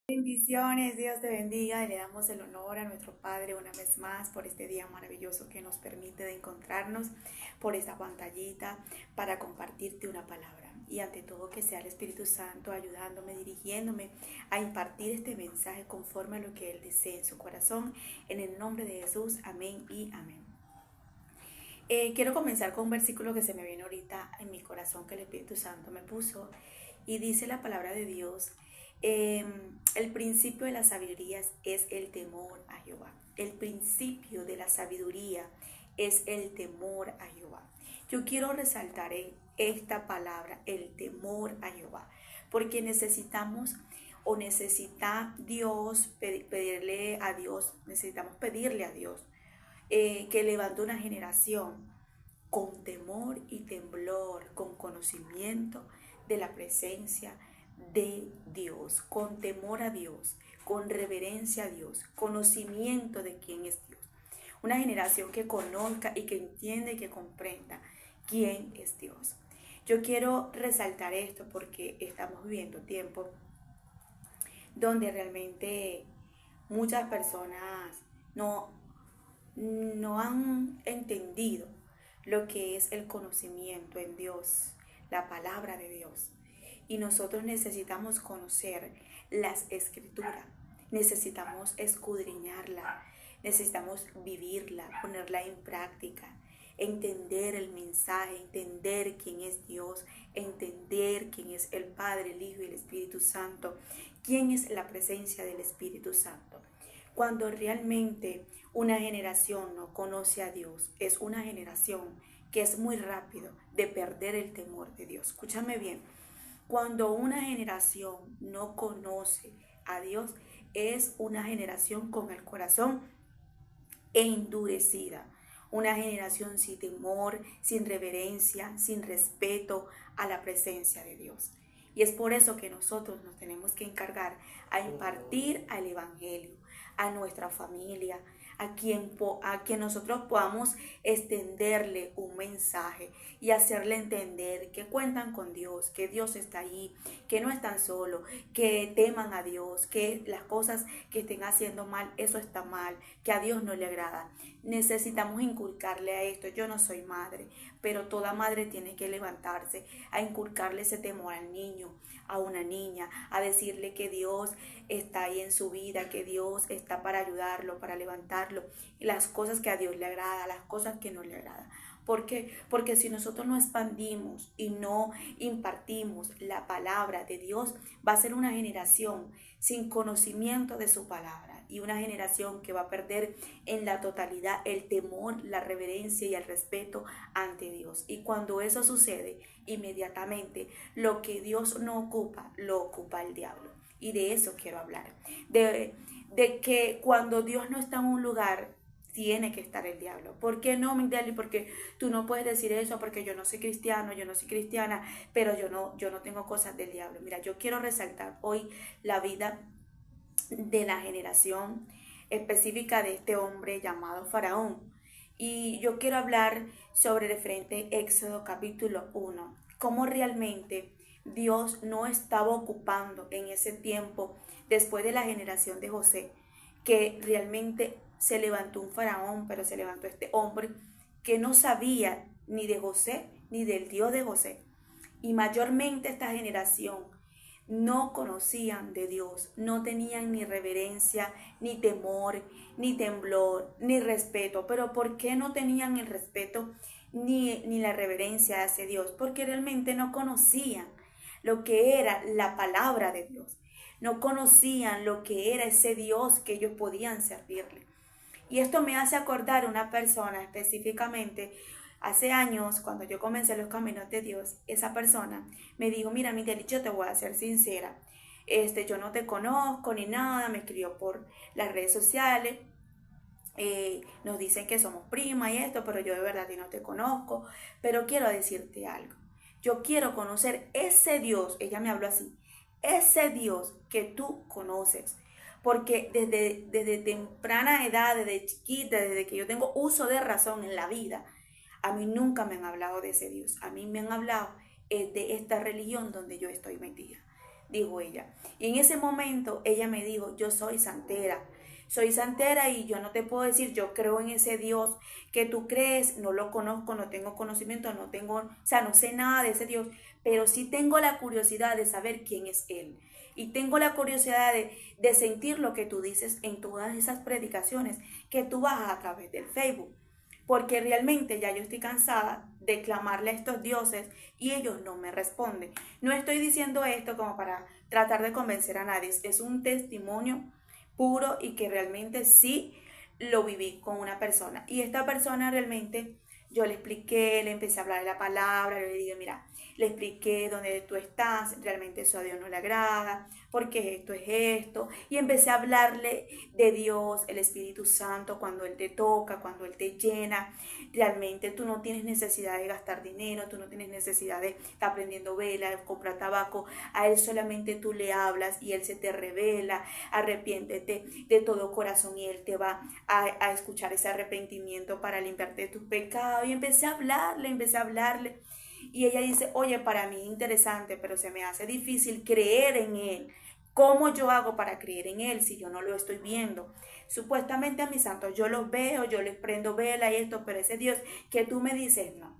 Bendiciones, Dios te bendiga y le damos el honor a nuestro Padre una vez más por este día maravilloso que nos permite de encontrarnos por esta pantallita para compartirte una palabra. Y ante todo que sea el Espíritu Santo ayudándome, dirigiéndome a impartir este mensaje conforme a lo que Él desea en su corazón. En el nombre de Jesús, amén y amén. Quiero comenzar con un versículo que se me viene ahorita en mi corazón que el Espíritu Santo me puso y dice la palabra de Dios. El principio de la sabiduría es el temor a Jehová. El principio de la sabiduría es el temor a Jehová. Yo quiero resaltar en esta palabra, el temor a Jehová, porque necesitamos o necesita Dios pedirle a Dios, necesitamos pedirle a Dios que levante una generación con temor y temblor, con conocimiento de la presencia de Dios, con temor a Dios, con reverencia a Dios, conocimiento de quién es Dios. Una generación que conozca y que entienda y que comprenda quién es Dios. Yo quiero resaltar esto porque estamos viviendo tiempos donde realmente muchas personas no han entendido lo que es el conocimiento en Dios, la palabra de Dios. Y nosotros necesitamos conocer las escrituras, necesitamos escudriñarla, necesitamos vivirla, ponerla en práctica, entender el mensaje, entender quién es Dios, entender quién es el Padre, el Hijo y el Espíritu Santo, quién es la presencia del Espíritu Santo. Cuando realmente una generación no conoce a Dios, es una generación que es muy rápido de perder el temor de Dios. Escúchame bien, cuando una generación no conoce a Dios, es una generación con el corazón endurecida. Una generación sin temor, sin reverencia, sin respeto a la presencia de Dios. Y es por eso que nosotros nos tenemos que encargar a impartir al Evangelio, a nuestra familia, a quien nosotros podamos extenderle un mensaje y hacerle entender que cuentan con Dios, que Dios está ahí, que no están solos, que teman a Dios, que las cosas que estén haciendo mal, eso está mal, que a Dios no le agrada. Necesitamos inculcarle a esto. Yo no soy madre, pero toda madre tiene que levantarse a inculcarle ese temor al niño, a una niña, a decirle que Dios está ahí en su vida, que Dios está para ayudarlo, para levantarlo, y las cosas que a Dios le agrada, las cosas que no le agrada. ¿Por qué? Porque si nosotros no expandimos y no impartimos la palabra de Dios, va a ser una generación sin conocimiento de su palabra y una generación que va a perder en la totalidad el temor, la reverencia y el respeto ante Dios. Y cuando eso sucede, inmediatamente lo que Dios no ocupa, lo ocupa el diablo. Y de eso quiero hablar. De que cuando Dios no está en un lugar, tiene que estar el diablo. ¿Por qué no, Migdali? Porque tú no puedes decir eso, porque yo no soy cristiano, yo no soy cristiana, pero yo no tengo cosas del diablo. Mira, yo quiero resaltar hoy la vida de la generación específica de este hombre llamado Faraón. Y yo quiero hablar sobre referente Éxodo capítulo 1, cómo realmente Dios no estaba ocupando en ese tiempo, después de la generación de José, que realmente se levantó un faraón, pero se levantó este hombre que no sabía ni de José ni del Dios de José. Y mayormente esta generación no conocían de Dios, no tenían ni reverencia, ni temor, ni temblor, ni respeto. Pero ¿por qué no tenían el respeto ni la reverencia hacia Dios? Porque realmente no conocían lo que era la palabra de Dios. No conocían lo que era ese Dios que ellos podían servirle. Y esto me hace acordar una persona específicamente. Hace años, cuando yo comencé los caminos de Dios, esa persona me dijo, mira, Miguel, yo te voy a ser sincera. Yo no te conozco ni nada, me escribió por las redes sociales. Nos dicen que somos prima y esto, pero yo de verdad no te conozco. Pero quiero decirte algo. Yo quiero conocer ese Dios, ella me habló así, ese Dios que tú conoces. Porque desde temprana edad, desde chiquita, desde que yo tengo uso de razón en la vida, a mí nunca me han hablado de ese Dios. A mí me han hablado de esta religión donde yo estoy metida. dijo ella. Y en ese momento ella me dijo, yo soy santera. Soy santera y yo no te puedo decir, yo creo en ese Dios que tú crees, no lo conozco, no tengo conocimiento, no sé nada de ese Dios, pero sí tengo la curiosidad de saber quién es Él. Y tengo la curiosidad de sentir lo que tú dices en todas esas predicaciones que tú bajas a través del Facebook. Porque realmente ya yo estoy cansada de clamarle a estos dioses y ellos no me responden. No estoy diciendo esto como para tratar de convencer a nadie, es un testimonio puro y que realmente sí lo viví con una persona. Y esta persona realmente yo le expliqué, le empecé a hablar de la palabra, le dije, mira, le expliqué dónde tú estás, realmente eso a Dios no le agrada, porque esto es esto, y empecé a hablarle de Dios, el Espíritu Santo, cuando Él te toca, cuando Él te llena, realmente tú no tienes necesidad de gastar dinero, tú no tienes necesidad de estar prendiendo vela, de comprar tabaco, a Él solamente tú le hablas y Él se te revela, arrepiéntete de todo corazón y Él te va a escuchar ese arrepentimiento para limpiarte de tus pecados. Y empecé a hablarle. Y ella dice, oye, para mí es interesante, pero se me hace difícil creer en Él. ¿Cómo yo hago para creer en Él si yo no lo estoy viendo? Supuestamente a mis santos yo los veo, yo les prendo vela y esto, pero ese Dios que tú me dices, no.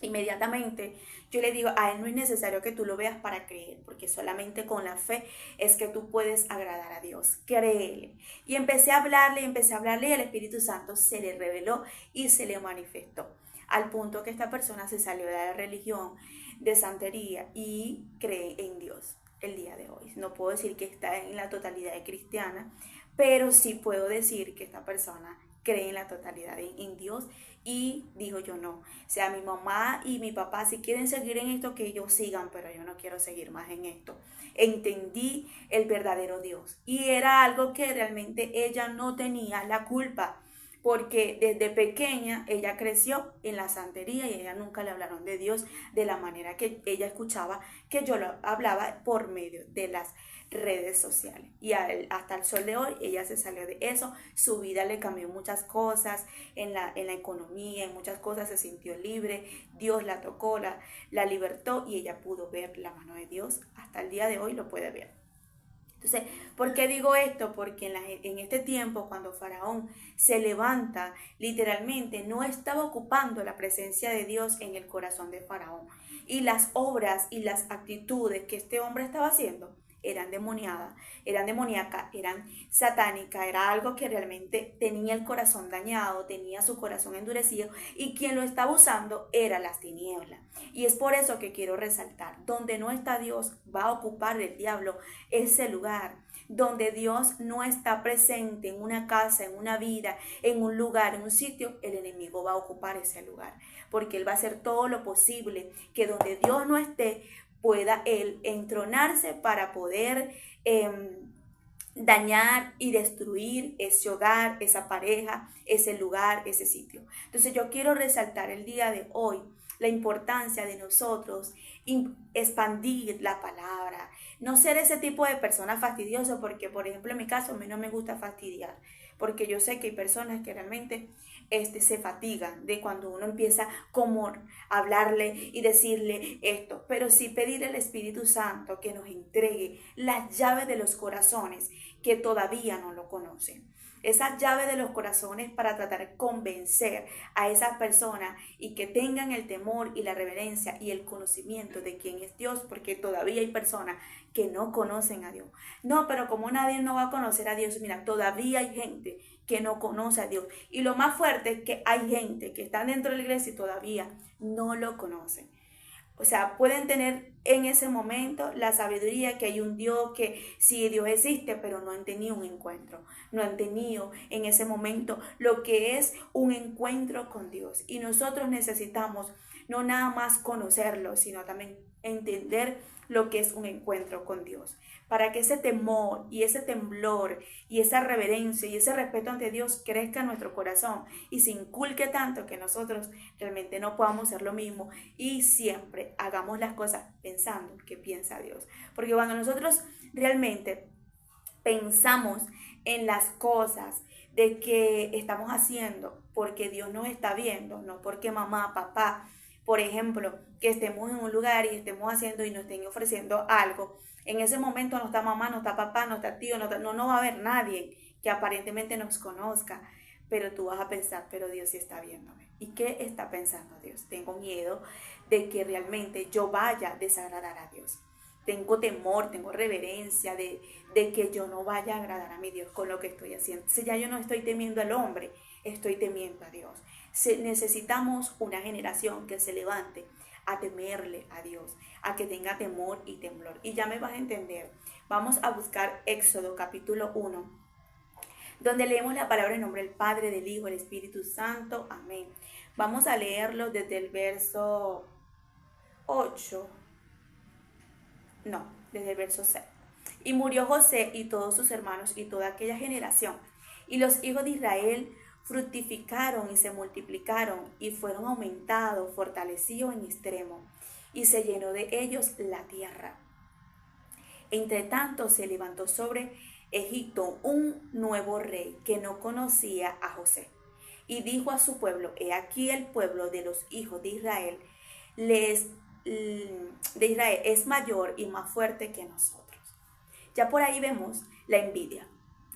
Inmediatamente yo le digo, a Él no es necesario que tú lo veas para creer, porque solamente con la fe es que tú puedes agradar a Dios. Créele. Y empecé a hablarle y el Espíritu Santo se le reveló y se le manifestó. Al punto que esta persona se salió de la religión de santería y cree en Dios el día de hoy. No puedo decir que está en la totalidad de cristiana, pero sí puedo decir que esta persona cree en la totalidad en Dios y digo yo no. O sea, mi mamá y mi papá si quieren seguir en esto, que ellos sigan, pero yo no quiero seguir más en esto. Entendí el verdadero Dios y era algo que realmente ella no tenía la culpa, porque desde pequeña ella creció en la santería y ella nunca le hablaron de Dios de la manera que ella escuchaba que yo lo hablaba por medio de las redes sociales. Y hasta el sol de hoy ella se salió de eso, su vida le cambió muchas cosas, en la economía, en muchas cosas se sintió libre, Dios la tocó, la libertó y ella pudo ver la mano de Dios, hasta el día de hoy lo puede ver. Entonces, ¿por qué digo esto? Porque en este tiempo, cuando Faraón se levanta, literalmente no estaba ocupando la presencia de Dios en el corazón de Faraón. Y las obras y las actitudes que este hombre estaba haciendo eran demoníacas, eran satánicas, era algo que realmente tenía el corazón dañado, tenía su corazón endurecido y quien lo estaba usando era las tinieblas. Y es por eso que quiero resaltar, donde no está Dios va a ocupar el diablo ese lugar. Donde Dios no está presente en una casa, en una vida, en un lugar, en un sitio, el enemigo va a ocupar ese lugar. Porque Él va a hacer todo lo posible que donde Dios no esté, pueda Él entronarse para poder dañar y destruir ese hogar, esa pareja, ese lugar, ese sitio. Entonces yo quiero resaltar el día de hoy la importancia de nosotros expandir la palabra, no ser ese tipo de persona fastidiosa, porque por ejemplo en mi caso a mí no me gusta fastidiar, porque yo sé que hay personas que realmente se fatigan de cuando uno empieza como a hablarle y decirle esto, pero sí pedir al Espíritu Santo que nos entregue las llaves de los corazones que todavía no lo conocen. Esas llaves de los corazones para tratar de convencer a esas personas y que tengan el temor y la reverencia y el conocimiento de quién es Dios, porque todavía hay personas que no conocen a Dios. No, pero como nadie no va a conocer a Dios, mira, todavía hay gente que no conoce a Dios. Y lo más fuerte es que hay gente que está dentro de la iglesia y todavía no lo conocen. O sea, pueden tener en ese momento la sabiduría que hay un Dios, que sí, Dios existe, pero no han tenido un encuentro. No han tenido en ese momento lo que es un encuentro con Dios. Y nosotros necesitamos no nada más conocerlo, sino también entender lo que es un encuentro con Dios. Para que ese temor y ese temblor y esa reverencia y ese respeto ante Dios crezca en nuestro corazón y se inculque tanto que nosotros realmente no podamos hacer lo mismo y siempre hagamos las cosas pensando que piensa Dios. Porque cuando nosotros realmente pensamos en las cosas de que estamos haciendo porque Dios nos está viendo, no porque mamá, papá por ejemplo, que estemos en un lugar y estemos haciendo y nos estén ofreciendo algo, en ese momento no está mamá, no está papá, no está tío, no va a haber nadie que aparentemente nos conozca, pero tú vas a pensar, pero Dios sí está viéndome. ¿Y qué está pensando Dios? Tengo miedo de que realmente yo vaya a desagradar a Dios. Tengo temor, tengo reverencia de que yo no vaya a agradar a mi Dios con lo que estoy haciendo. Si ya yo no estoy temiendo al hombre, estoy temiendo a Dios. Necesitamos una generación que se levante a temerle a Dios, a que tenga temor y temblor. Y ya me vas a entender. Vamos a buscar Éxodo capítulo 1, donde leemos la palabra en nombre del Padre, del Hijo, del Espíritu Santo. Amén. Vamos a leerlo desde el verso 8. No, desde el verso 6. Y murió José y todos sus hermanos y toda aquella generación. Y los hijos de Israel fructificaron y se multiplicaron y fueron aumentados, fortalecidos en extremo. Y se llenó de ellos la tierra. Entre tanto se levantó sobre Egipto un nuevo rey que no conocía a José. Y dijo a su pueblo, he aquí el pueblo de los hijos de Israel es mayor y más fuerte que nosotros. Ya por ahí vemos la envidia.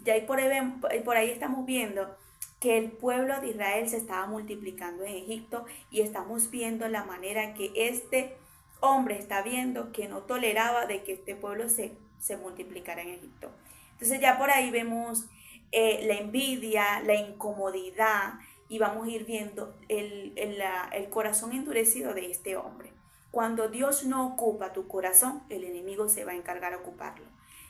Ya por ahí estamos viendo que el pueblo de Israel se estaba multiplicando en Egipto y estamos viendo la manera que este hombre está viendo que no toleraba de que este pueblo se multiplicara en Egipto. Entonces ya por ahí vemos la envidia, la incomodidad y vamos a ir viendo el corazón endurecido de este hombre. Cuando Dios no ocupa tu corazón, el enemigo se va a encargar de ocuparlo.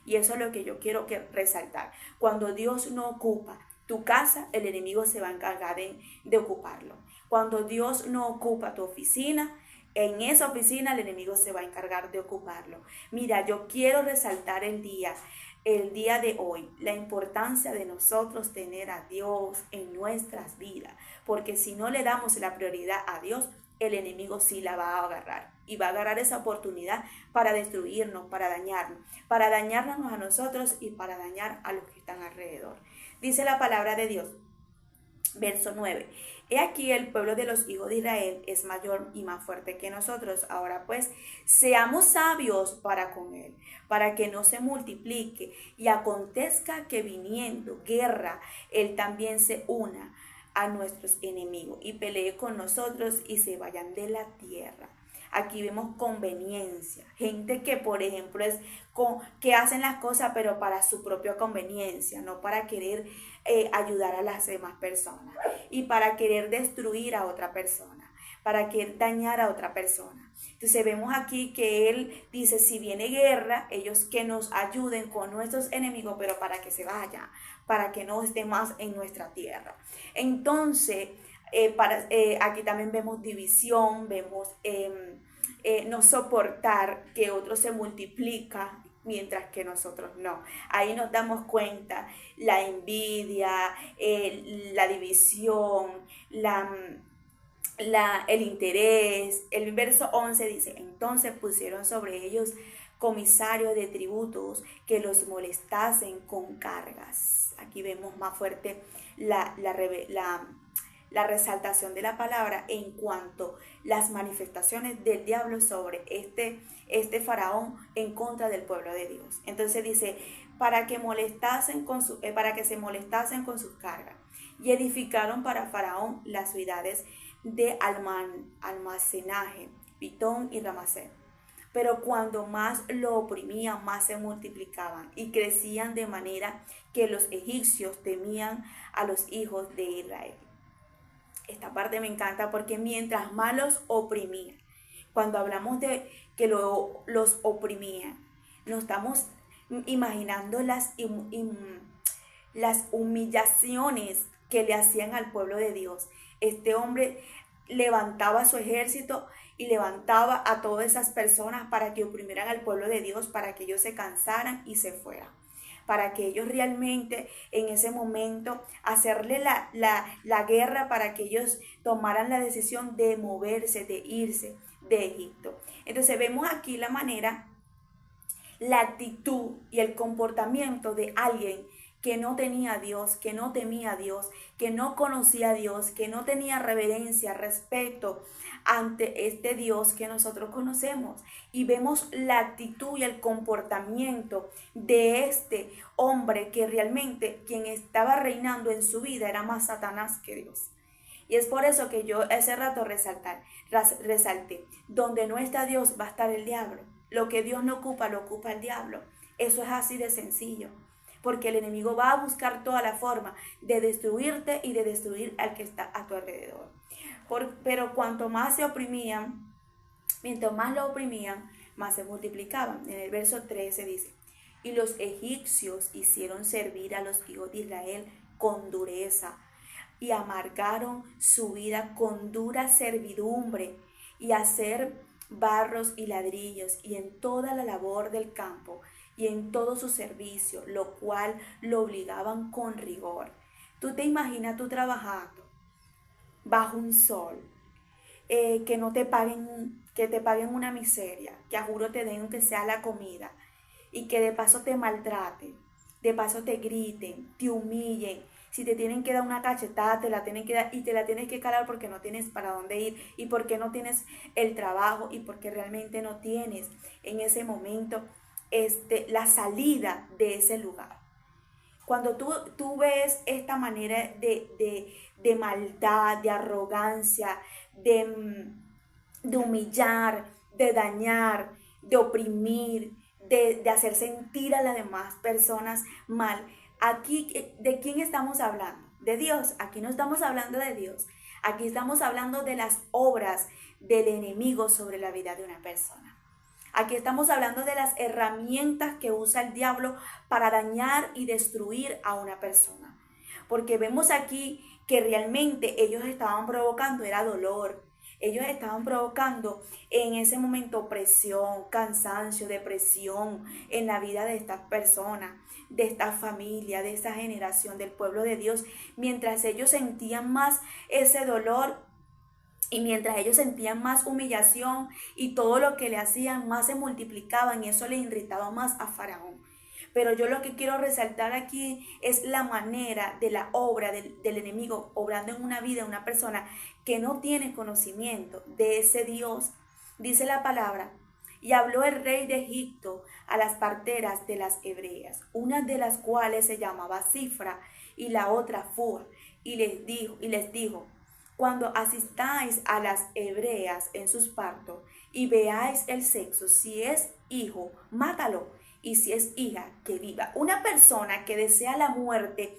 Y eso es lo que yo quiero resaltar. Cuando Dios no ocupa tu casa, el enemigo se va a encargar de ocuparlo. Cuando Dios no ocupa tu oficina, en esa oficina el enemigo se va a encargar de ocuparlo. Mira, yo quiero resaltar el día de hoy, la importancia de nosotros tener a Dios en nuestras vidas, porque si no le damos la prioridad a Dios, el enemigo sí la va a agarrar y va a agarrar esa oportunidad para destruirnos, para dañarnos a nosotros y para dañar a los que están alrededor. Dice la palabra de Dios, verso 9. He aquí el pueblo de los hijos de Israel es mayor y más fuerte que nosotros. Ahora pues, seamos sabios para con él, para que no se multiplique y acontezca que viniendo guerra, él también se una a nuestros enemigos y pelee con nosotros y se vayan de la tierra. Aquí vemos conveniencia, gente que por ejemplo que hacen las cosas pero para su propia conveniencia, no para querer ayudar a las demás personas y para querer destruir a otra persona, para querer dañar a otra persona. Entonces vemos aquí que él dice, si viene guerra, ellos que nos ayuden con nuestros enemigos, pero para que se vaya, para que no esté más en nuestra tierra. Entonces, aquí también vemos división, vemos no soportar que otro se multiplica mientras que nosotros no. Ahí nos damos cuenta la envidia, la división, el interés. El verso 11 dice, entonces pusieron sobre ellos comisarios de tributos que los molestasen con cargas. Aquí vemos más fuerte la resaltación de la palabra en cuanto a las manifestaciones del diablo sobre este faraón en contra del pueblo de Dios. Entonces dice, para que se molestasen con sus cargas. Y edificaron para faraón las ciudades de almacenaje, Pitón y Ramasé. Pero cuando más lo oprimían, más se multiplicaban y crecían de manera que los egipcios temían a los hijos de Israel. Esta parte me encanta porque mientras más los oprimían, cuando hablamos de que los oprimían, nos estamos imaginando las humillaciones que le hacían al pueblo de Dios. Este hombre levantaba su ejército y levantaba a todas esas personas para que oprimieran al pueblo de Dios, para que ellos se cansaran y se fueran, para que ellos realmente en ese momento hacerle la guerra, para que ellos tomaran la decisión de moverse, de irse de Egipto. Entonces vemos aquí la manera, la actitud y el comportamiento de alguien que no tenía a Dios, que no temía a Dios, que no conocía a Dios, que no tenía reverencia, respeto ante este Dios que nosotros conocemos. Y vemos la actitud y el comportamiento de este hombre que realmente quien estaba reinando en su vida era más Satanás que Dios. Y es por eso que yo ese rato resalté, donde no está Dios va a estar el diablo. Lo que Dios no ocupa, lo ocupa el diablo. Eso es así de sencillo. Porque el enemigo va a buscar toda la forma de destruirte y de destruir al que está a tu alrededor. Pero cuanto más se oprimían, mientras más lo oprimían, más se multiplicaban. En el verso 13 dice, y los egipcios hicieron servir a los hijos de Israel con dureza, y amargaron su vida con dura servidumbre, y hacer barros y ladrillos, y en toda la labor del campo, y en todo su servicio, lo cual lo obligaban con rigor. Tú te imaginas tú trabajando bajo un sol, que no te paguen, que te paguen una miseria, que a juro te den que sea la comida, y que de paso te maltraten, de paso te griten, te humillen. Si te tienen que dar una cachetada, te la tienen que dar y te la tienes que calar porque no tienes para dónde ir y porque no tienes el trabajo y porque realmente no tienes en ese momento la salida de ese lugar. Cuando tú ves esta manera de maldad, de arrogancia, de humillar, de dañar, de oprimir, de hacer sentir a las demás personas mal, aquí, ¿de quién estamos hablando? De Dios. Aquí no estamos hablando de Dios. Aquí estamos hablando de las obras del enemigo sobre la vida de una persona. Aquí estamos hablando de las herramientas que usa el diablo para dañar y destruir a una persona. Porque vemos aquí que realmente ellos estaban provocando, era dolor. Ellos estaban provocando en ese momento opresión, cansancio, depresión en la vida de estas personas, de esta familia, de esa generación del pueblo de Dios. Mientras ellos sentían más ese dolor, y mientras ellos sentían más humillación y todo lo que le hacían más se multiplicaban y eso le irritaba más a Faraón. Pero yo lo que quiero resaltar aquí es la manera de la obra del enemigo obrando en una vida de una persona que no tiene conocimiento de ese Dios. Dice la palabra, y habló el rey de Egipto a las parteras de las hebreas, una de las cuales se llamaba Cifra y la otra Fua, y les dijo, cuando asistáis a las hebreas en sus partos y veáis el sexo, si es hijo, mátalo, y si es hija, que viva. Una persona que desea la muerte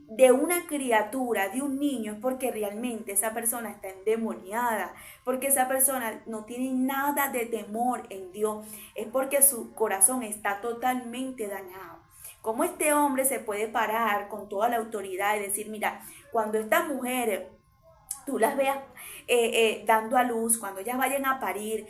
de una criatura, de un niño, es porque realmente esa persona está endemoniada, porque esa persona no tiene nada de temor en Dios, es porque su corazón está totalmente dañado. ¿Cómo este hombre se puede parar con toda la autoridad y decir, mira, cuando estas mujeres tú las veas dando a luz, cuando ellas vayan a parir,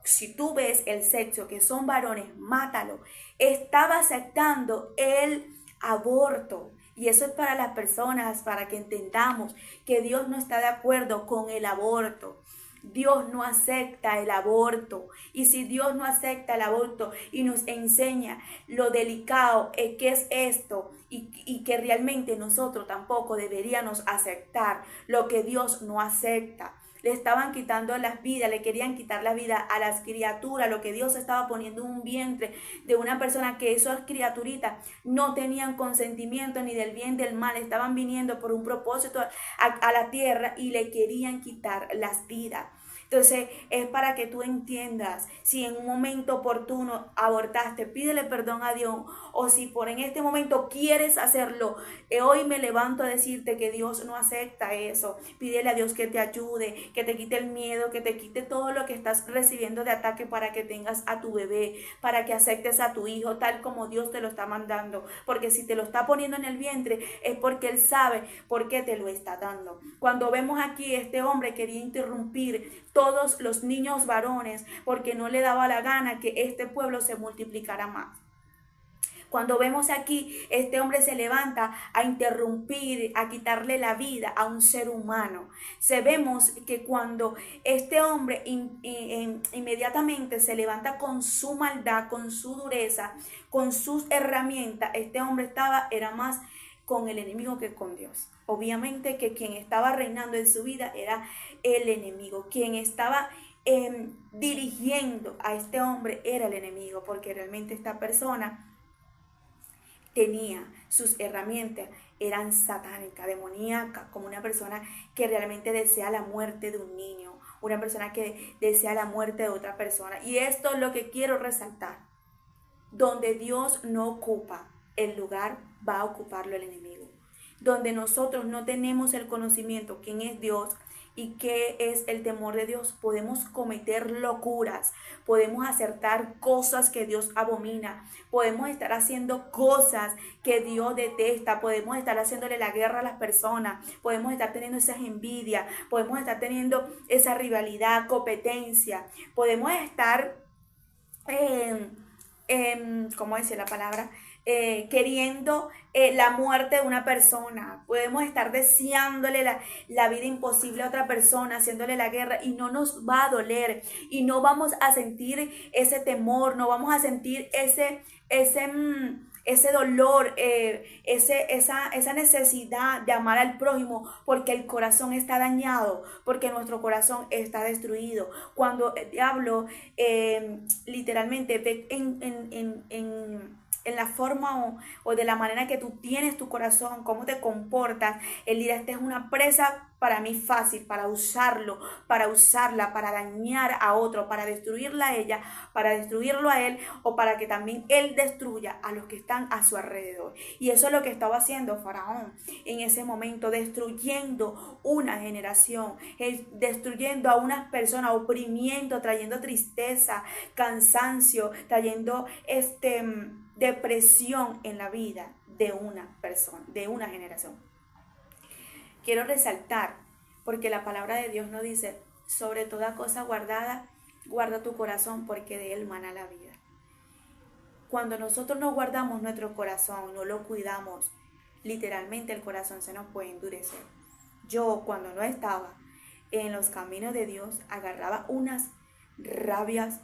si tú ves el sexo, que son varones, mátalo? Estaba aceptando el aborto. Y eso es para las personas, para que entendamos que Dios no está de acuerdo con el aborto. Dios no acepta el aborto. Y si Dios no acepta el aborto y nos enseña lo delicado que es esto, y que realmente nosotros tampoco deberíamos aceptar lo que Dios no acepta. Le estaban quitando las vidas, le querían quitar la vida a las criaturas, lo que Dios estaba poniendo en un vientre de una persona, que esas criaturitas no tenían consentimiento ni del bien del mal, estaban viniendo por un propósito a la tierra y le querían quitar las vidas. Entonces es para que tú entiendas, si en un momento oportuno abortaste, pídele perdón a Dios, o si por en este momento quieres hacerlo, hoy me levanto a decirte que Dios no acepta eso. Pídele a Dios que te ayude, que te quite el miedo, que te quite todo lo que estás recibiendo de ataque para que tengas a tu bebé, para que aceptes a tu hijo tal como Dios te lo está mandando, porque si te lo está poniendo en el vientre es porque Él sabe por qué te lo está dando. Cuando vemos aquí, este hombre quería interrumpir todos los niños varones porque no le daba la gana que este pueblo se multiplicara más. Cuando vemos aquí, este hombre se levanta a interrumpir, a quitarle la vida a un ser humano. Vemos que cuando este hombre inmediatamente se levanta con su maldad, con su dureza, con sus herramientas, este hombre era más con el enemigo que con Dios. Obviamente que quien estaba reinando en su vida era el enemigo. Quien estaba dirigiendo a este hombre era el enemigo, porque realmente esta persona tenía sus herramientas, eran satánicas, demoníacas, como una persona que realmente desea la muerte de un niño, una persona que desea la muerte de otra persona. Y esto es lo que quiero resaltar. Donde Dios no ocupa el lugar, va a ocuparlo el enemigo. Donde nosotros no tenemos el conocimiento quién es Dios y qué es el temor de Dios, podemos cometer locuras, podemos acertar cosas que Dios abomina, podemos estar haciendo cosas que Dios detesta, podemos estar haciéndole la guerra a las personas, podemos estar teniendo esas envidias, podemos estar teniendo esa rivalidad, competencia, podemos estar, ¿cómo dice la palabra? Queriendo la muerte de una persona. Podemos estar deseándole la vida imposible a otra persona, haciéndole la guerra, y no nos va a doler y no vamos a sentir ese temor, no vamos a sentir ese dolor, esa necesidad de amar al prójimo, porque el corazón está dañado, porque nuestro corazón está destruido. Cuando el diablo literalmente ve en la forma o de la manera que tú tienes tu corazón, cómo te comportas, él dirá: esta es una presa para mí fácil, para usarlo, para usarla, para dañar a otro, para destruirla a ella, para destruirlo a él, o para que también él destruya a los que están a su alrededor. Y eso es lo que estaba haciendo Faraón en ese momento, destruyendo una generación, destruyendo a unas personas, oprimiendo, trayendo tristeza, cansancio, trayendo depresión en la vida de una persona, de una generación. Quiero resaltar, porque la palabra de Dios nos dice: sobre toda cosa guardada, guarda tu corazón, porque de él mana la vida. Cuando nosotros no guardamos nuestro corazón, no lo cuidamos, literalmente el corazón se nos puede endurecer. Yo, cuando no estaba en los caminos de Dios, agarraba unas rabias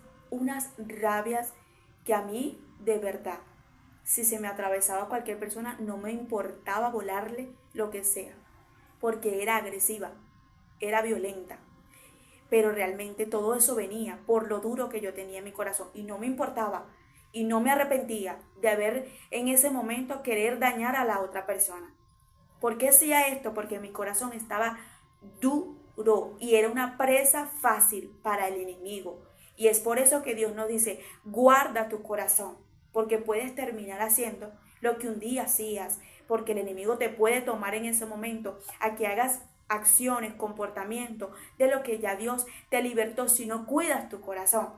que a mí, de verdad, si se me atravesaba cualquier persona, no me importaba volarle lo que sea, porque era agresiva, era violenta. Pero realmente todo eso venía por lo duro que yo tenía en mi corazón, y no me importaba, y no me arrepentía de haber en ese momento querer dañar a la otra persona. ¿Por qué hacía esto? Porque mi corazón estaba duro y era una presa fácil para el enemigo. Y es por eso que Dios nos dice: guarda tu corazón, porque puedes terminar haciendo lo que un día hacías, porque el enemigo te puede tomar en ese momento a que hagas acciones, comportamientos de lo que ya Dios te libertó si no cuidas tu corazón.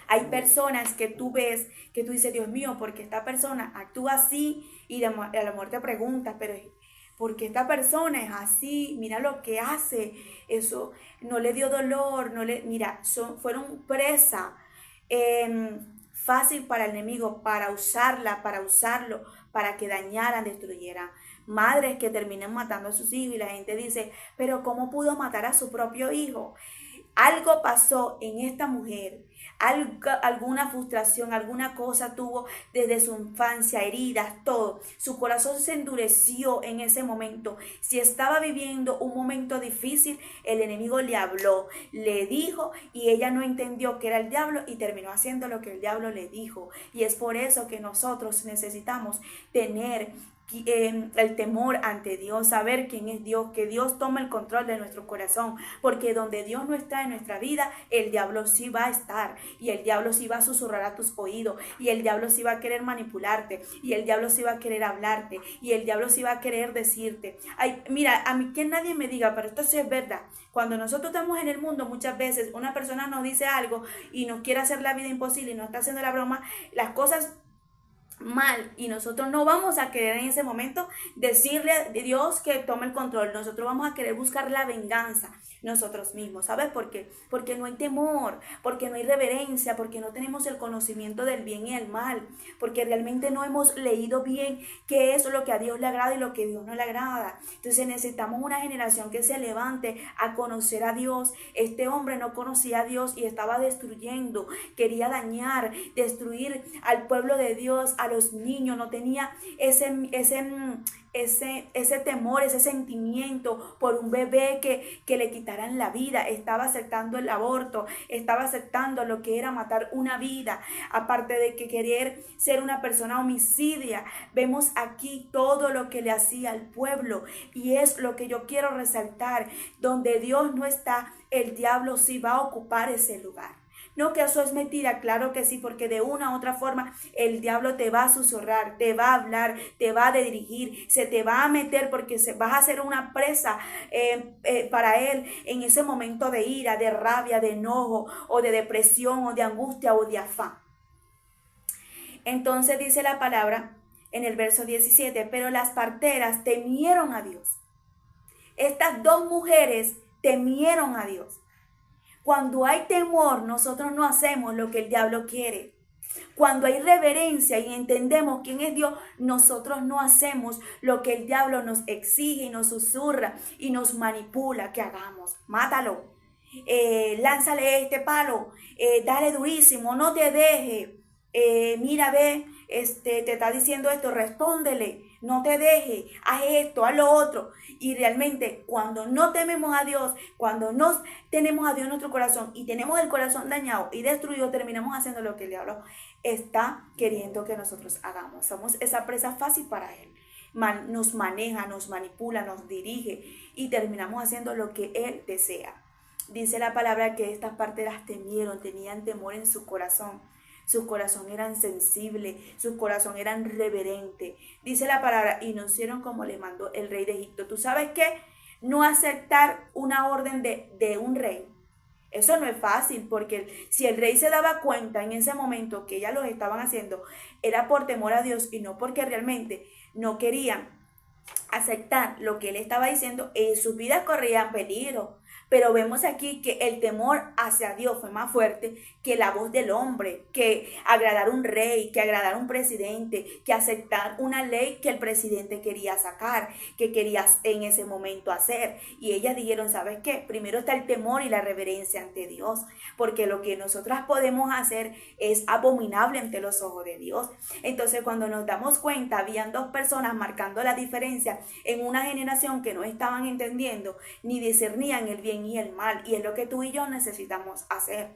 Hay personas que tú ves, que tú dices: Dios mío, ¿por qué esta persona actúa así? Y a lo mejor te preguntas: pero ¿por qué esta persona es así? Mira lo que hace, eso no le dio dolor, mira, fueron presa fácil para el enemigo, para usarla, para usarlo, para que dañaran, destruyeran. Madres que terminan matando a sus hijos, y la gente dice: pero ¿cómo pudo matar a su propio hijo? Algo pasó en esta mujer, alguna frustración, alguna cosa tuvo desde su infancia, heridas, todo. Su corazón se endureció en ese momento. Si estaba viviendo un momento difícil, el enemigo le habló, le dijo, y ella no entendió que era el diablo y terminó haciendo lo que el diablo le dijo. Y es por eso que nosotros necesitamos tener el temor ante Dios, saber quién es Dios, que Dios toma el control de nuestro corazón, porque donde Dios no está en nuestra vida, el diablo sí va a estar, y el diablo sí va a susurrar a tus oídos, y el diablo sí va a querer manipularte, y el diablo sí va a querer hablarte, y el diablo sí va a querer decirte: ay, mira, a mí que nadie me diga, pero esto sí es verdad. Cuando nosotros estamos en el mundo, muchas veces una persona nos dice algo y nos quiere hacer la vida imposible y nos está haciendo la broma, las cosas mal, y nosotros no vamos a querer en ese momento decirle a Dios que tome el control. Nosotros vamos a querer buscar la venganza nosotros mismos. ¿Sabes por qué? Porque no hay temor, porque no hay reverencia, porque no tenemos el conocimiento del bien y el mal, porque realmente no hemos leído bien qué es lo que a Dios le agrada y lo que a Dios no le agrada. Entonces necesitamos una generación que se levante a conocer a Dios. Este hombre no conocía a Dios y estaba destruyendo, quería dañar, destruir al pueblo de Dios, a los niños. No tenía ese temor, ese sentimiento por un bebé que le quitaran la vida. Estaba aceptando el aborto, estaba aceptando lo que era matar una vida, aparte de que querer ser una persona homicidia. Vemos aquí todo lo que le hacía al pueblo, y es lo que yo quiero resaltar: donde Dios no está, el diablo sí va a ocupar ese lugar. No, que eso es mentira, claro que sí, porque de una u otra forma el diablo te va a susurrar, te va a hablar, te va a dirigir, se te va a meter, porque vas a ser una presa para él en ese momento de ira, de rabia, de enojo, o de depresión, o de angustia, o de afán. Entonces dice la palabra en el verso 17, pero las parteras temieron a Dios. Estas dos mujeres temieron a Dios. Cuando hay temor, nosotros no hacemos lo que el diablo quiere. Cuando hay reverencia y entendemos quién es Dios, nosotros no hacemos lo que el diablo nos exige y nos susurra y nos manipula que hagamos. Mátalo, lánzale este palo, dale durísimo, no te deje. Mira, ve, te está diciendo esto, respóndele, no te deje, haz esto, haz lo otro. Y realmente cuando no tememos a Dios, cuando no tenemos a Dios en nuestro corazón y tenemos el corazón dañado y destruido, terminamos haciendo lo que el diablo está queriendo que nosotros hagamos. Somos esa presa fácil para él. Nos maneja, nos manipula, nos dirige, y terminamos haciendo lo que él desea. Dice la palabra que estas parteras temieron, tenían temor en su corazón. Su corazón eran sensible, su corazón eran reverente. Dice la palabra, y no hicieron como le mandó el rey de Egipto. ¿Tú sabes qué? No aceptar una orden de un rey. Eso no es fácil, porque si el rey se daba cuenta en ese momento que ellas lo estaban haciendo, era por temor a Dios y no porque realmente no querían aceptar lo que él estaba diciendo, sus vidas corrían peligro. Pero vemos aquí que el temor hacia Dios fue más fuerte que la voz del hombre, que agradar a un rey, que agradar a un presidente, que aceptar una ley que el presidente quería sacar, que quería en ese momento hacer. Y ellas dijeron, ¿sabes qué? Primero está el temor y la reverencia ante Dios, porque lo que nosotras podemos hacer es abominable ante los ojos de Dios. Entonces, cuando nos damos cuenta, habían dos personas marcando la diferencia en una generación que no estaban entendiendo ni discernían el bien y el mal, y es lo que tú y yo necesitamos hacer.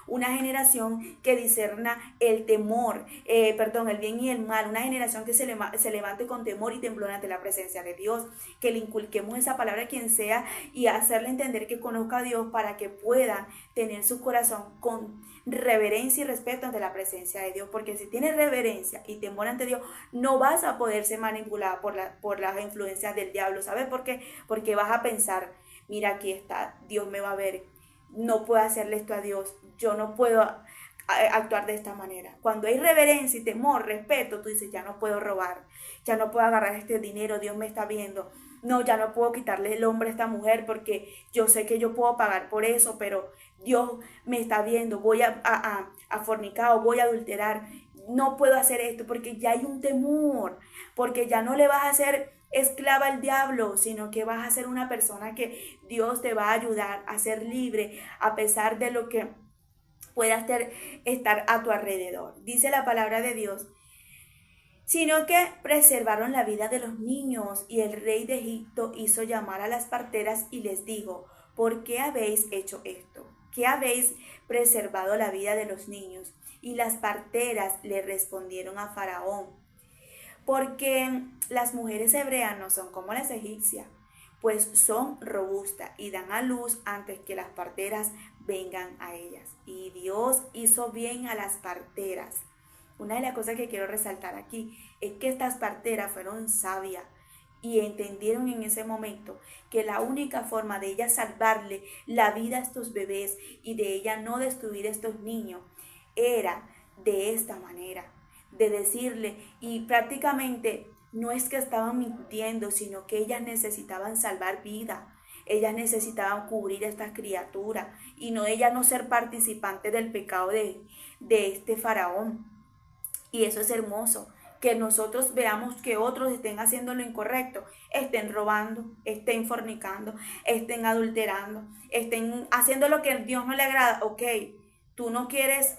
Una generación que discerna el temor, el bien y el mal, una generación que se levante con temor y temblor ante la presencia de Dios, que le inculquemos esa palabra a quien sea y hacerle entender que conozca a Dios para que puedan tener su corazón con reverencia y respeto ante la presencia de Dios, porque si tienes reverencia y temor ante Dios, no vas a poder ser manipulada por las influencias del diablo. ¿Sabes por qué? Porque vas a pensar, mira, aquí está, Dios me va a ver, no puedo hacerle esto a Dios, yo no puedo actuar de esta manera. Cuando hay reverencia y temor, respeto, tú dices, ya no puedo robar, ya no puedo agarrar este dinero, Dios me está viendo. No, ya no puedo quitarle el hombre a esta mujer porque yo sé que yo puedo pagar por eso, pero Dios me está viendo, voy a fornicar o voy a adulterar. No puedo hacer esto porque ya hay un temor, porque ya no le vas a hacer esclava al diablo, sino que vas a ser una persona que Dios te va a ayudar a ser libre a pesar de lo que pueda estar a tu alrededor. Dice la palabra de Dios, sino que preservaron la vida de los niños, y el rey de Egipto hizo llamar a las parteras y les dijo, ¿por qué habéis hecho esto? ¿Qué habéis preservado la vida de los niños? Y las parteras le respondieron a Faraón, porque las mujeres hebreas no son como las egipcias, pues son robustas y dan a luz antes que las parteras vengan a ellas. Y Dios hizo bien a las parteras. Una de las cosas que quiero resaltar aquí es que estas parteras fueron sabias y entendieron en ese momento que la única forma de ellas salvarle la vida a estos bebés y de ella no destruir a estos niños era de esta manera, de decirle, y prácticamente no es que estaban mintiendo, sino que ellas necesitaban salvar vida. Ellas necesitaban cubrir a esta criatura y no ellas no ser participantes del pecado de este faraón. Y eso es hermoso, que nosotros veamos que otros estén haciendo lo incorrecto, estén robando, estén fornicando, estén adulterando, estén haciendo lo que a Dios no le agrada. Ok, tú no quieres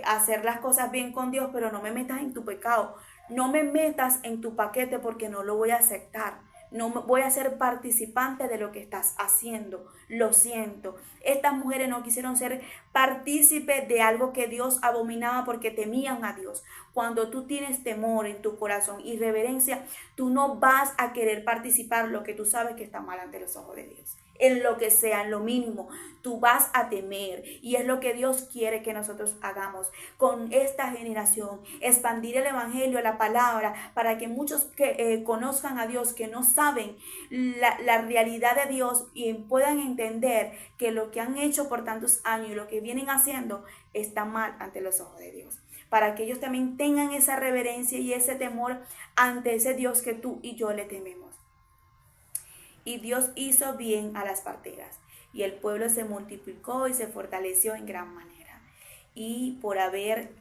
hacer las cosas bien con Dios, pero no me metas en tu pecado, no me metas en tu paquete porque no lo voy a aceptar. No voy a ser participante de lo que estás haciendo. Lo siento. Estas mujeres no quisieron ser partícipes de algo que Dios abominaba porque temían a Dios. Cuando tú tienes temor en tu corazón y reverencia, tú no vas a querer participar lo que tú sabes que está mal ante los ojos de Dios. En lo que sea, en lo mínimo, tú vas a temer. Y es lo que Dios quiere que nosotros hagamos con esta generación. Expandir el evangelio, la palabra, para que muchos que conozcan a Dios, que no saben la realidad de Dios y puedan entender que lo que han hecho por tantos años y lo que vienen haciendo está mal ante los ojos de Dios. Para que ellos también tengan esa reverencia y ese temor ante ese Dios que tú y yo le tememos. Y Dios hizo bien a las parteras, y el pueblo se multiplicó y se fortaleció en gran manera. Y por haber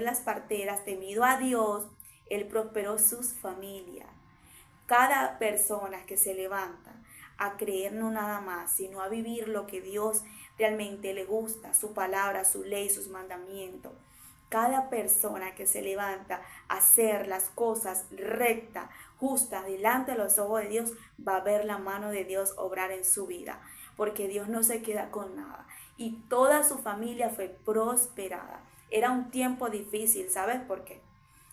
las parteras temido a Dios, Él prosperó sus familias. Cada persona que se levanta a creer no nada más, sino a vivir lo que Dios realmente le gusta, su palabra, su ley, sus mandamientos. Cada persona que se levanta a hacer las cosas rectas, justas, delante de los ojos de Dios, va a ver la mano de Dios obrar en su vida, porque Dios no se queda con nada. Y toda su familia fue prosperada. Era un tiempo difícil, ¿sabes por qué?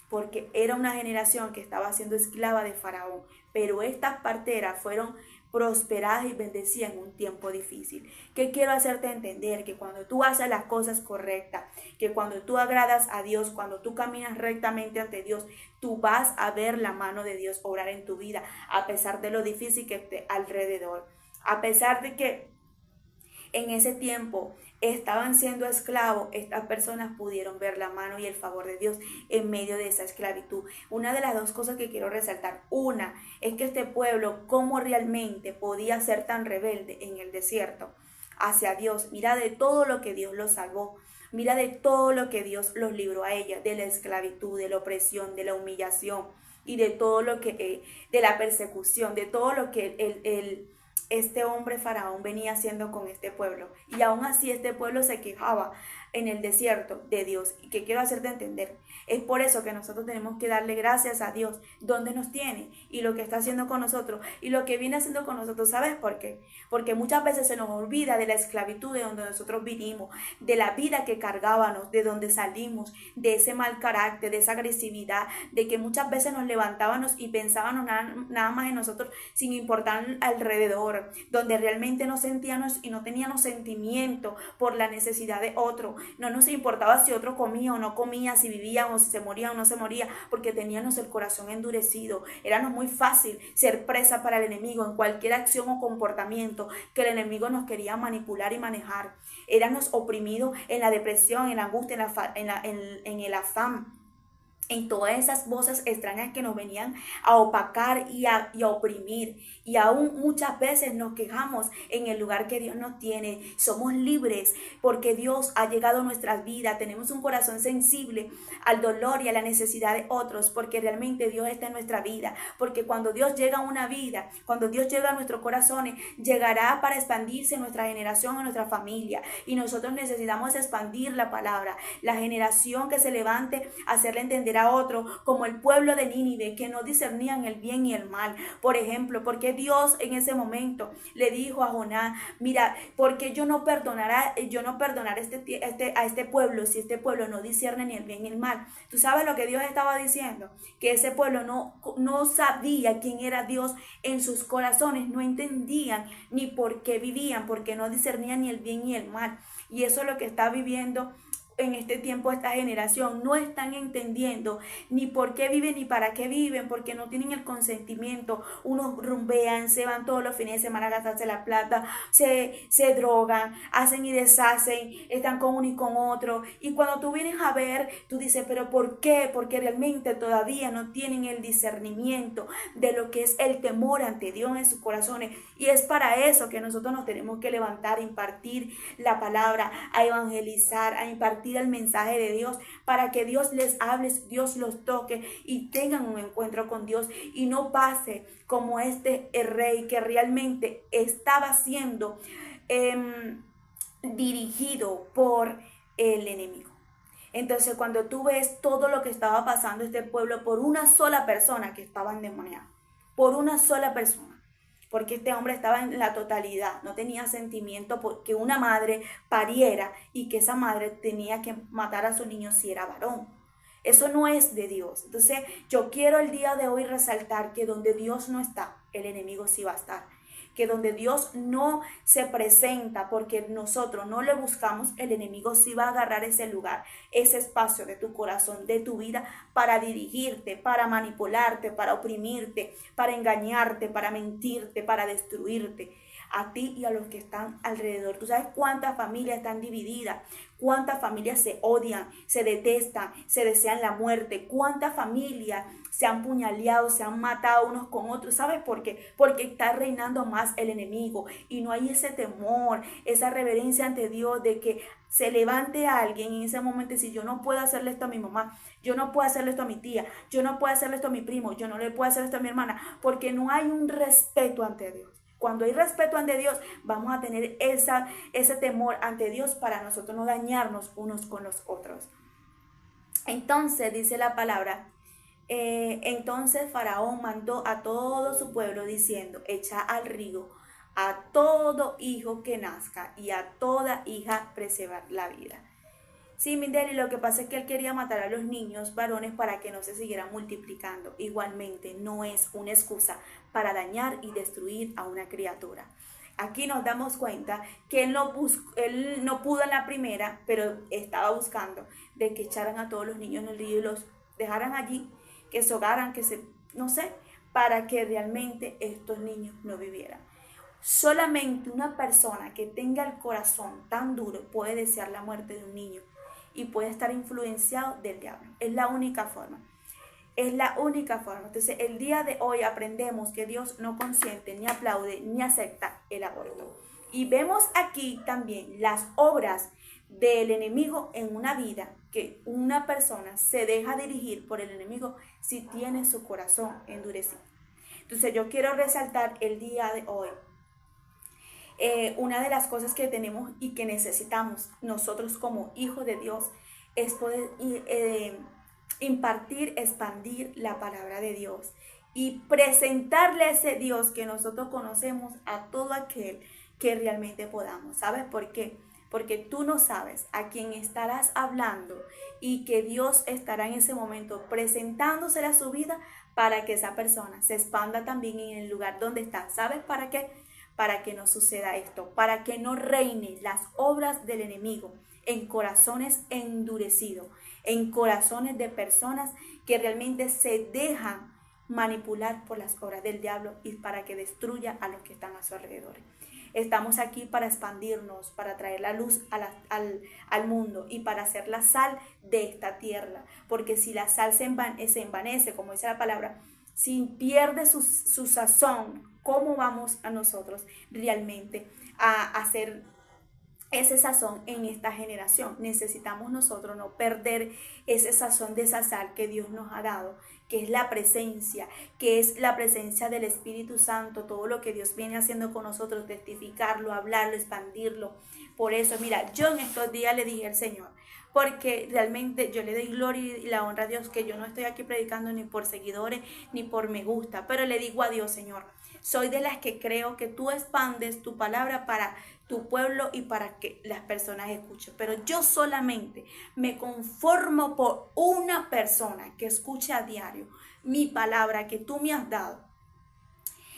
Porque era una generación que estaba siendo esclava de Faraón, pero estas parteras fueron prosperadas y bendecidas en un tiempo difícil. ¿Qué quiero hacerte entender? Que cuando tú haces las cosas correctas, que cuando tú agradas a Dios, cuando tú caminas rectamente ante Dios, tú vas a ver la mano de Dios obrar en tu vida, a pesar de lo difícil que esté alrededor, a pesar de que en ese tiempo estaban siendo esclavos, estas personas pudieron ver la mano y el favor de Dios en medio de esa esclavitud. Una de las dos cosas que quiero resaltar, una es que este pueblo, cómo realmente podía ser tan rebelde en el desierto hacia Dios. Mira de todo lo que Dios los salvó. Mira de todo lo que Dios los libró a ella, de la esclavitud, de la opresión, de la humillación y de todo lo que, de la persecución, de todo lo que este hombre faraón venía haciendo con este pueblo. Y aún así este pueblo se quejaba en el desierto de Dios. Y que quiero hacerte entender, es por eso que nosotros tenemos que darle gracias a Dios donde nos tiene y lo que está haciendo con nosotros y lo que viene haciendo con nosotros. ¿Sabes por qué? Porque muchas veces se nos olvida de la esclavitud de donde nosotros vinimos, de la vida que cargábamos, de donde salimos, de ese mal carácter, de esa agresividad, de que muchas veces nos levantábamos y pensábamos nada más en nosotros sin importar alrededor, donde realmente no sentíamos y no teníamos sentimiento por la necesidad de otro. No nos importaba si otro comía o no comía, si vivían o si se moría o no se moría, porque teníamos el corazón endurecido. Era muy fácil ser presa para el enemigo en cualquier acción o comportamiento que el enemigo nos quería manipular y manejar. Éramos oprimidos en la depresión, en la angustia, en el afán, en todas esas voces extrañas que nos venían a opacar y a oprimir. Y aún muchas veces nos quejamos en el lugar que Dios nos tiene. Somos libres porque Dios ha llegado a nuestras vidas. Tenemos un corazón sensible al dolor y a la necesidad de otros, porque realmente Dios está en nuestra vida. Porque cuando Dios llega a una vida, cuando Dios llega a nuestros corazones, llegará para expandirse en nuestra generación, en nuestra familia. Y nosotros necesitamos expandir la palabra. La generación que se levante a hacerle entender a otro, como el pueblo de Nínive, que no discernían el bien y el mal. Por ejemplo, porque Dios en ese momento le dijo a Jonás, mira, porque yo no perdonaré a este pueblo si este pueblo no discierne ni el bien ni el mal. ¿Tú sabes lo que Dios estaba diciendo? Que ese pueblo no sabía quién era Dios en sus corazones, no entendían ni por qué vivían, porque no discernían ni el bien ni el mal. Y eso es lo que está viviendo en este tiempo esta generación no están entendiendo ni por qué viven ni para qué viven, porque no tienen el consentimiento. Unos rumbean, se van todos los fines de semana a gastarse la plata, se drogan, hacen y deshacen, están con uno y con otro. Y cuando tú vienes a ver, tú dices, pero ¿por qué? Porque realmente todavía no tienen el discernimiento de lo que es el temor ante Dios en sus corazones. Y es para eso que nosotros nos tenemos que levantar, a impartir la palabra, a evangelizar, a impartir el mensaje de Dios, para que Dios les hable, Dios los toque y tengan un encuentro con Dios y no pase como este rey que realmente estaba siendo dirigido por el enemigo. Entonces, cuando tú ves todo lo que estaba pasando este pueblo por una sola persona que estaba endemoniada, por una sola persona, porque este hombre estaba en la totalidad, no tenía sentimiento porque una madre pariera y que esa madre tenía que matar a su niño si era varón. Eso no es de Dios. Entonces yo quiero el día de hoy resaltar que donde Dios no está, el enemigo sí va a estar. Que donde Dios no se presenta porque nosotros no le buscamos, el enemigo sí va a agarrar ese lugar, ese espacio de tu corazón, de tu vida, para dirigirte, para manipularte, para oprimirte, para engañarte, para mentirte, para destruirte a ti y a los que están alrededor. Tú sabes cuántas familias están divididas, cuántas familias se odian, se detestan, se desean la muerte, cuántas familias se han puñaleado, se han matado unos con otros. ¿Sabes por qué? Porque está reinando más el enemigo y no hay ese temor, esa reverencia ante Dios de que se levante a alguien en ese momento y decir, yo no puedo hacerle esto a mi mamá, yo no puedo hacerle esto a mi tía, yo no puedo hacerle esto a mi primo, yo no le puedo hacer esto a mi hermana, porque no hay un respeto ante Dios. Cuando hay respeto ante Dios, vamos a tener ese temor ante Dios para nosotros no dañarnos unos con los otros. Entonces dice la palabra, entonces Faraón mandó a todo su pueblo diciendo, echa al río a todo hijo que nazca y a toda hija preservar la vida. Sí, Mindeli, lo que pasa es que él quería matar a los niños varones para que no se siguieran multiplicando. Igualmente, no es una excusa para dañar y destruir a una criatura. Aquí nos damos cuenta que él no pudo en la primera, pero estaba buscando de que echaran a todos los niños en el río y los dejaran allí, que se ahogaran, no sé, para que realmente estos niños no vivieran. Solamente una persona que tenga el corazón tan duro puede desear la muerte de un niño y puede estar influenciado del diablo. Es la única forma. Es la única forma. Entonces, el día de hoy aprendemos que Dios no consiente, ni aplaude, ni acepta el aborto. Y vemos aquí también las obras del enemigo en una vida, que una persona se deja dirigir por el enemigo si tiene su corazón endurecido. Entonces, yo quiero resaltar el día de hoy. Una de las cosas que tenemos y que necesitamos nosotros como hijos de Dios es poder impartir, expandir la palabra de Dios y presentarle a ese Dios que nosotros conocemos a todo aquel que realmente podamos. ¿Sabes por qué? Porque tú no sabes a quién estarás hablando y que Dios estará en ese momento presentándosele a su vida para que esa persona se expanda también en el lugar donde está. ¿Sabes para qué? Para que no suceda esto, para que no reine las obras del enemigo en corazones endurecidos, en corazones de personas que realmente se dejan manipular por las obras del diablo y para que destruya a los que están a su alrededor. Estamos aquí para expandirnos, para traer la luz al mundo y para hacer la sal de esta tierra, porque si la sal se envanece, como dice la palabra, si pierde su sazón, ¿cómo vamos a nosotros realmente a hacer ese sazón en esta generación? Necesitamos nosotros no perder ese sazón de esa sal que Dios nos ha dado, que es la presencia del Espíritu Santo, todo lo que Dios viene haciendo con nosotros, testificarlo, hablarlo, expandirlo. Por eso, mira, yo en estos días le dije al Señor, porque realmente yo le doy gloria y la honra a Dios, que yo no estoy aquí predicando ni por seguidores ni por me gusta, pero le digo a Dios, Señor, soy de las que creo que tú expandes tu palabra para tu pueblo y para que las personas escuchen, pero yo solamente me conformo por una persona que escuche a diario mi palabra que tú me has dado,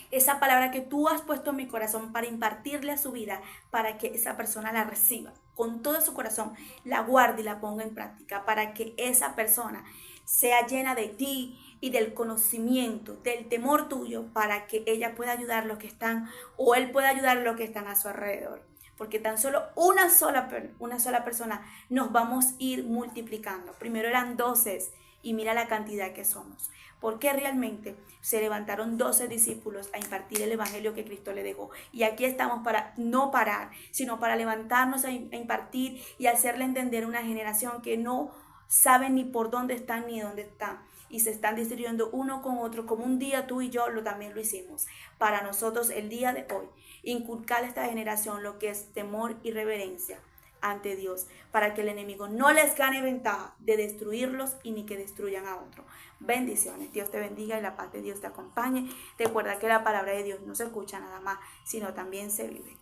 esa palabra que tú has puesto en mi corazón para impartirle a su vida, para que esa persona la reciba. con todo su corazón, la guarde y la ponga en práctica para que esa persona sea llena de ti y del conocimiento, del temor tuyo, para que ella pueda ayudar a los que están, o él pueda ayudar a los que están a su alrededor. Porque tan solo una sola persona nos vamos a ir multiplicando. Primero eran 12 y mira la cantidad que somos. Porque realmente se levantaron 12 discípulos a impartir el evangelio que Cristo le dejó. Y aquí estamos para no parar, sino para levantarnos a impartir y hacerle entender a una generación que no saben ni por dónde están ni dónde están. Y se están distribuyendo uno con otro, como un día tú y yo también lo hicimos. Para nosotros el día de hoy, inculcar a esta generación lo que es temor y reverencia ante Dios, para que el enemigo no les gane ventaja de destruirlos y ni que destruyan a otro. Bendiciones, Dios te bendiga y la paz de Dios te acompañe. Recuerda que la palabra de Dios no se escucha nada más, sino también se vive.